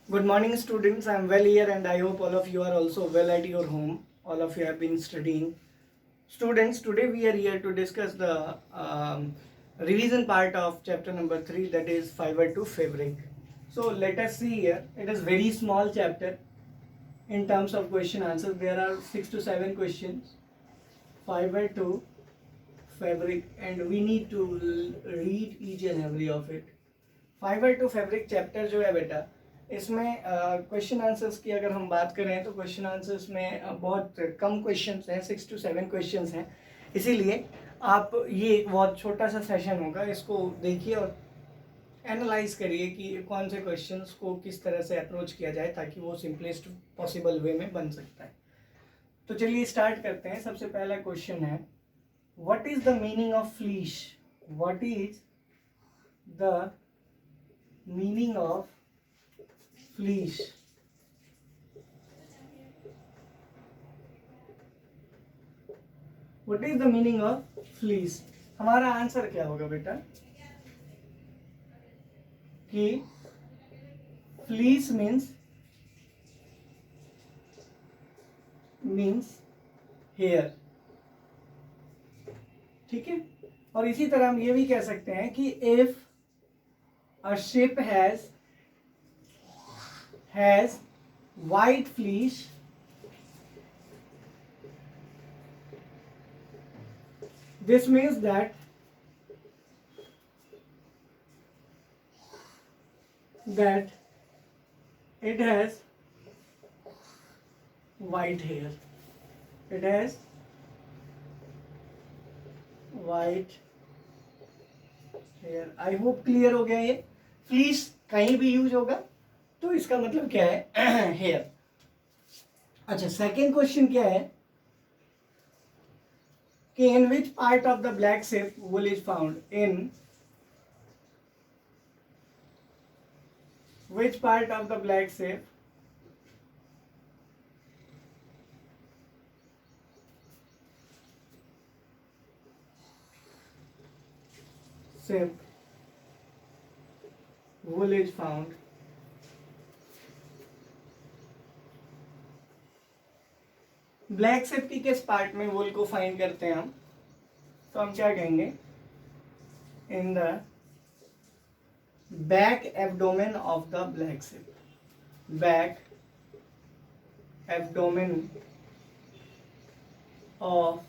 Good morning, students. I'm well here, and I hope all of you are also well at your home. All of you have been studying. Students, today we are here to discuss the revision part of chapter number 3, that is fiber to fabric. So let us see here. It is very small chapter in terms of question answers. There are 6 to 7 questions. Fiber to fabric, and we need to read each and every of it. Fibre to fabric chapter जो है बेटा, इसमें question answers की अगर हम बात करें तो क्वेश्चन आंसर्स में बहुत कम क्वेश्चंस हैं, 6 to 7 क्वेश्चंस हैं। इसीलिए आप ये एक बहुत छोटा सा सेशन होगा, इसको देखिए और एनालाइज करिए कि कौन से क्वेश्चंस को किस तरह से अप्रोच किया जाए ताकि वो सिंपलेस्ट पॉसिबल वे में बन सकता है। तो चलिए स्टार्ट करते हैं। सबसे पहला क्वेश्चन है, what is the meaning of fleece? What is the meaning of fleece? What is the meaning of fleece? हमारा आंसर क्या होगा बेटा कि fleece means hair। ठीक है, और इसी तरह हम ये भी कह सकते हैं कि if a ship has white fleece, this means that it has white hair. It has white hair. I hope clear हो गया। ये फ्लीस कहीं भी यूज होगा तो इसका मतलब क्या है? हेयर। अच्छा, सेकेंड क्वेश्चन क्या है कि in which part of the black sheep wool is found? In which part of the black sheep wool is found? Black sheep की किस पार्ट में वुल को फाइंड करते हैं हम? तो हम क्या कहेंगे? In the back abdomen of the black shape. Back abdomen of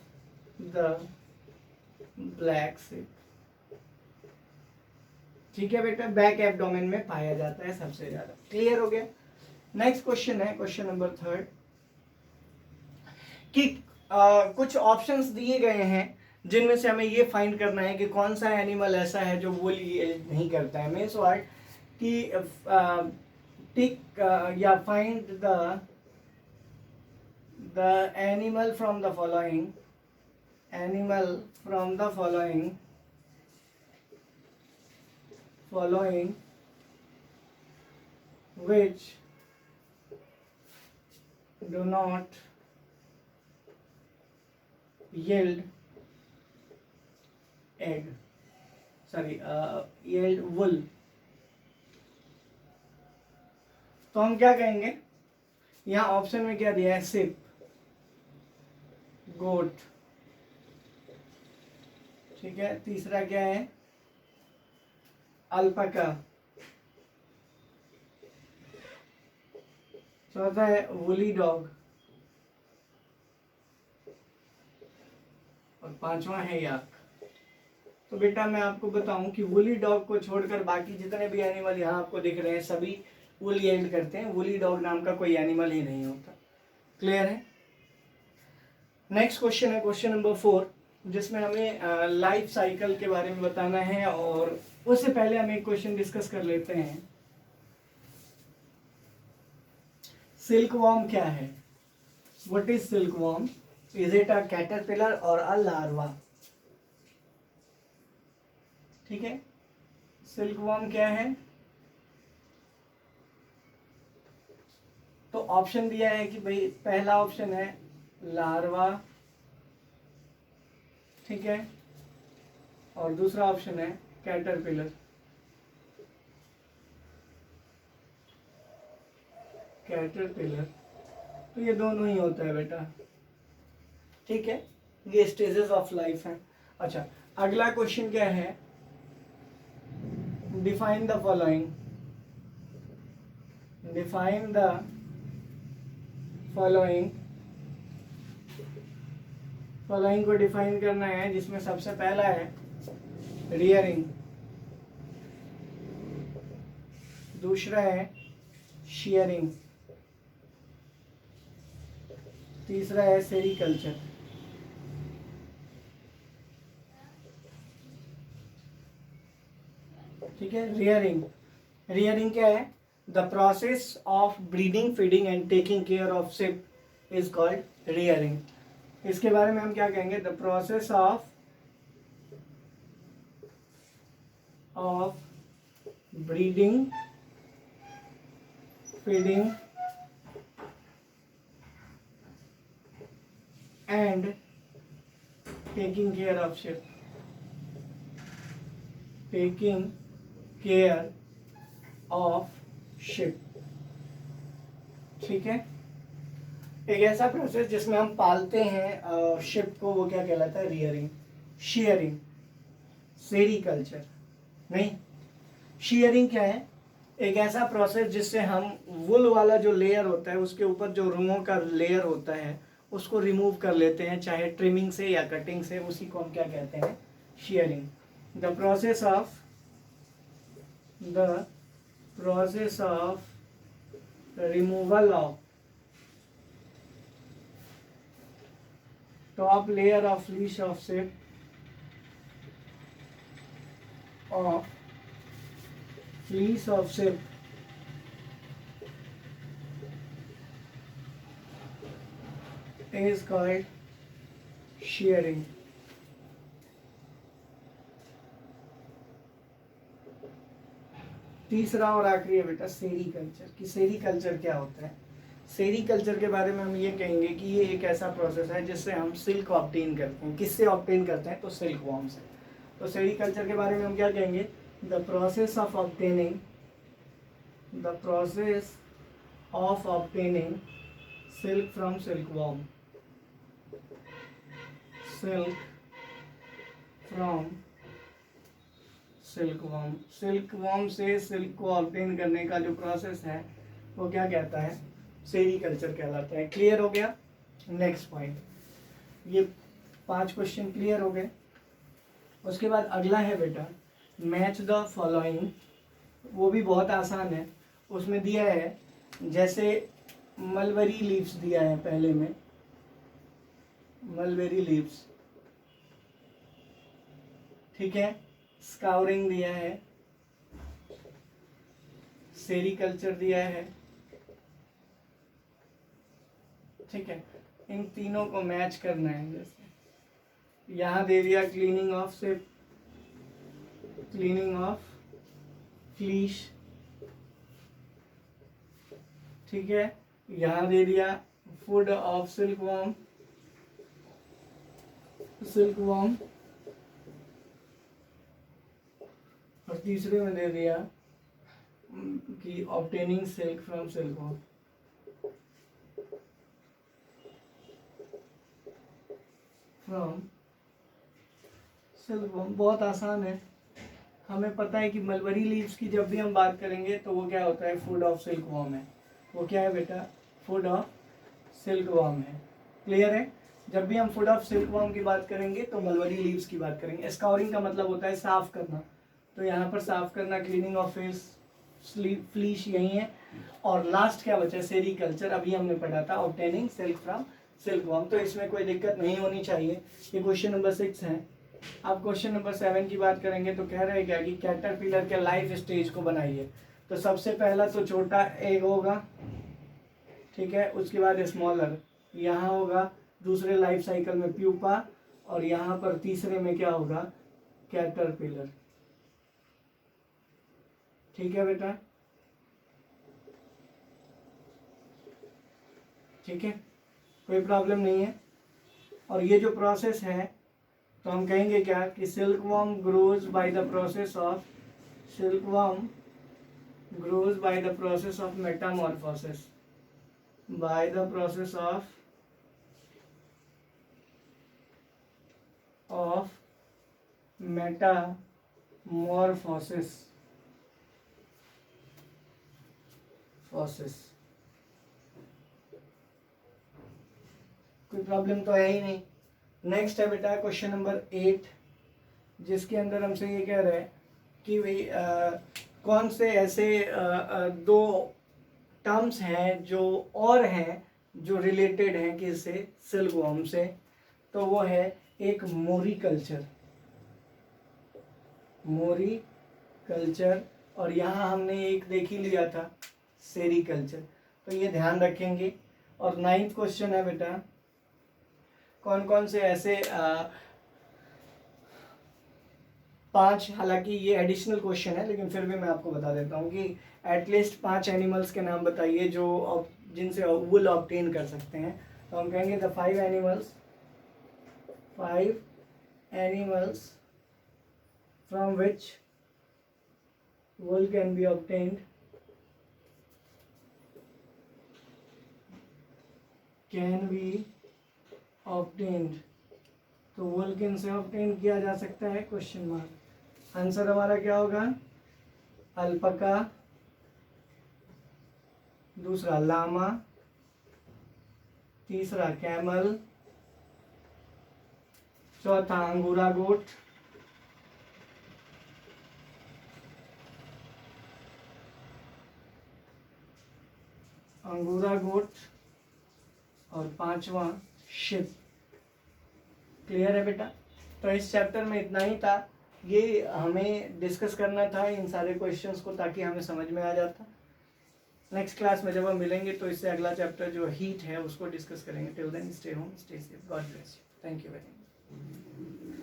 the black shape. ठीक है बेटा, बैक एब्डोमेन में पाया जाता है सबसे ज्यादा। क्लियर हो गया? नेक्स्ट क्वेश्चन है क्वेश्चन नंबर 3 कि कुछ ऑप्शंस दिए गए हैं जिनमें से हमें ये फाइंड करना है कि कौन सा एनिमल ऐसा है जो वुल नहीं करता है। मीन्स व्हाट कि टिक या find the animal from the following which do not yield yield wool। तो हम क्या कहेंगे? यहाँ ऑप्शन में क्या दिया है? शिप, गोट। ठीक है, तीसरा क्या है? अल्पाका। चौथा है वुली डॉग, और पांचवा है याक। तो बेटा मैं आपको बताऊं कि वुली डॉग को छोड़कर बाकी जितने भी एनिमल यहाँ आपको दिख रहे हैं सभी वुल यील्ड करते हैं। वुली डॉग नाम का कोई एनिमल ही नहीं होता। क्लियर है? नेक्स्ट क्वेश्चन है क्वेश्चन नंबर 4, जिसमें हमें लाइफ साइकिल के बारे में बताना है, और उससे पहले हम एक क्वेश्चन डिस्कस कर लेते हैं। सिल्कवॉर्म क्या है? What is silkworm? Is it a caterpillar और अ लार्वा? ठीक है, सिल्कवॉर्म क्या है? तो ऑप्शन दिया है कि भाई पहला ऑप्शन है लार्वा, ठीक है, और दूसरा ऑप्शन है कैटरपिलर। कैटरपिलर, तो ये दोनों ही होता है बेटा, ठीक है। ये स्टेजेस ऑफ लाइफ है। अच्छा, अगला क्वेश्चन क्या है, define the following, define the following, following को डिफाइन करना है, जिसमें सबसे पहला है रियरिंग, दूसरा है शेयरिंग, तीसरा है सेरिकल्चर। ठीक है, रियरिंग, रियरिंग क्या है, the process of breeding, feeding and taking care of ship is called rearing. इसके बारे में हम क्या कहेंगे, the process of breeding, feeding and taking care of ship, taking care of ship. ठीक है, एक ऐसा प्रोसेस जिसमें हम पालते हैं शिप को, वो क्या कहलाता है, रियरिंग। शेयरिंग, सेरिकल्चर नहीं, शेयरिंग क्या है, एक ऐसा प्रोसेस जिससे हम वुल वाला जो लेयर होता है, उसके ऊपर जो रुओं का लेयर होता है, उसको रिमूव कर लेते हैं, चाहे ट्रिमिंग से या कटिंग से, उसी को हम क्या कहते हैं, sharing. The process of removal of top layer of fleece of ship is called shearing. तीसरा और आखिरी है बेटा सेरीकल्चर, कि सेरीकल्चर क्या होता है। सेरीकल्चर के बारे में हम ये कहेंगे कि ये एक ऐसा प्रोसेस है जिससे हम सिल्क ऑब्टेन करते हैं। किससे ऑब्टेन करते हैं, तो सिल्क वॉर्म से। तो सेरीकल्चर के बारे में हम क्या कहेंगे, the process of obtaining silk from silk worm, silk from silk worm. Silk worm से सिल्क को ऑब्टेन करने का जो प्रोसेस है वो क्या कहता है, सेरीकल्चर कहलाता है। क्लियर हो गया। नेक्स्ट पॉइंट, ये 5 क्वेश्चन क्लियर हो गए। उसके बाद अगला है बेटा मैच द फॉलोइंग, वो भी बहुत आसान है। उसमें दिया है जैसे मलबरी लीव्स दिया है, पहले में मलबेरी लीव्स, ठीक है, स्काउरिंग दिया है, सेरीकल्चर दिया है, ठीक है। इन तीनों को मैच करना है। जैसे यहाँ दे दिया cleaning of sheep, cleaning of fleece, ठीक है। यहाँ दे दिया फूड ऑफ सिल्क वॉर्म, और तीसरे में दे दिया कि obtaining silk from silk worm. Silk worm बहुत आसान है। हमें पता है कि मलबरी लीव्स की जब भी हम बात करेंगे तो वो क्या होता है, फूड ऑफ सिल्क वॉर्म है। वो क्या है बेटा, फूड ऑफ सिल्क वॉर्म है। क्लियर है। जब भी हम फूड ऑफ सिल्क वॉर्म की बात करेंगे तो मलबरी लीव्स की बात करेंगे। स्काउरिंग का मतलब होता है साफ करना, तो यहाँ पर साफ करना, क्लीनिंग ऑफ फेस, फ्लीश यही है। और लास्ट क्या बचा, सेरीकल्चर, अभी हमने पढ़ा था, obtaining silk from silk worm. तो इसमें कोई दिक्कत नहीं होनी चाहिए। ये क्वेश्चन नंबर 6 है। अब क्वेश्चन नंबर 7 की बात करेंगे तो कह रहे हैं क्या कि कैटरपिलर के लाइफ स्टेज को बनाइए। तो सबसे पहला तो छोटा एग होगा, ठीक है, उसके बाद स्मॉलर यहाँ होगा, दूसरे लाइफ साइकिल में प्यूपा, और यहाँ पर तीसरे में क्या होगा, कैटरपिलर। ठीक है बेटा, ठीक है, कोई प्रॉब्लम नहीं है। और ये जो प्रोसेस है तो हम कहेंगे क्या कि silkworm grows by the process of Metamorphosis. by the process of metamorphosis कोई प्रॉब्लम तो है ही नहीं। नेक्स्ट है बेटा क्वेश्चन नंबर 8, जिसके अंदर हमसे ये कह रहा है कि भाई कौन से ऐसे दो टर्म्स हैं जो और हैं जो रिलेटेड हैं किससे, सिल्कवॉर्म से। तो वो है एक मोरी कल्चर और यहाँ हमने एक देख ही लिया था सेरीकल्चर। तो ये ध्यान रखेंगे। और 9th क्वेश्चन है बेटा, कौन कौन से ऐसे 5, हालांकि ये एडिशनल क्वेश्चन है लेकिन फिर भी मैं आपको बता देता हूँ कि एटलीस्ट 5 एनिमल्स के नाम बताइए जो जिनसे वुल ऑब्टेन कर सकते हैं। तो हम कहेंगे the 5 animals from which wool can be obtained, तो वुल किन से ऑब्टेन किया जा सकता है, क्वेश्चन मार्क। आंसर हमारा क्या होगा, अल्पका, दूसरा लामा, तीसरा कैमल, चौथा अंगूरा गोट, और 5वां शिप। क्लियर है बेटा। तो इस चैप्टर में इतना ही था, ये हमें डिस्कस करना था इन सारे क्वेश्चंस को ताकि हमें समझ में आ जाता। नेक्स्ट क्लास में जब हम मिलेंगे तो इससे अगला चैप्टर जो हीट है उसको डिस्कस करेंगे। Till then stay home, stay safe, God bless you, thank you very much.